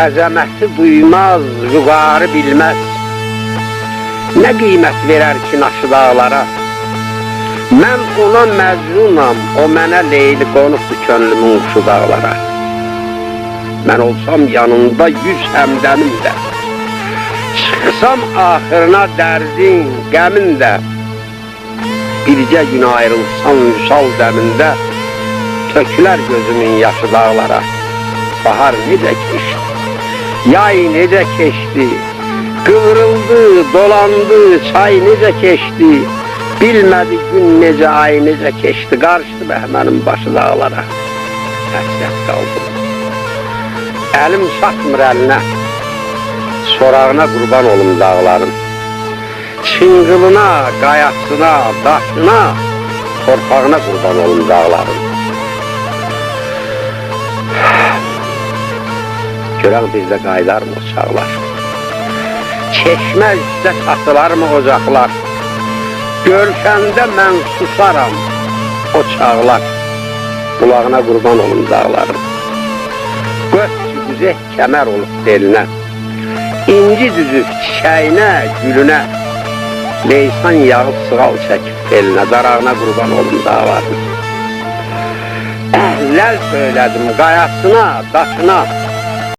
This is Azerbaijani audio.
Əzəməti duymaz, vüqarı bilməz. Nə qiymət verər ki naşı dağlara? Mən ona məcnunam, o mənə leyli qonubdur könlümün quşu dağlara. Mən olsam yanında 100 həmdəmin də, çıxsam axırına dərdin, qəmin də, bircə gün ayrılsam vüsal dəmində, tökülər gözümün yaşı dağlara. Bahar necə keçdi, yay necə keçdi, qıvrıldı, dolandı, çay necə keçdi, bilmədi gün necə, ay necə keçdi, qarışdı bəhmənin başı dağlara. Həsrət qaldım, əlim çatmır əlinə, sorağına qurban olum dağların. Çınqılına, qayasına, daşına, torpağına qurban olum dağların. Görən bizdə qaydarmı o çağlar? Çeşmə üstə satılarmı ocaqlar? Görkəndə mən susaram o çağlar. Qulağına qurban olum dağların. Göz güzək kəmər olub belinə, İnci düzüb çiçəyinə, gülünə, leysan yağıb sığal çəkib belinə, darağına qurban olum dağların. Əhləl söylədim qayasına, daşına,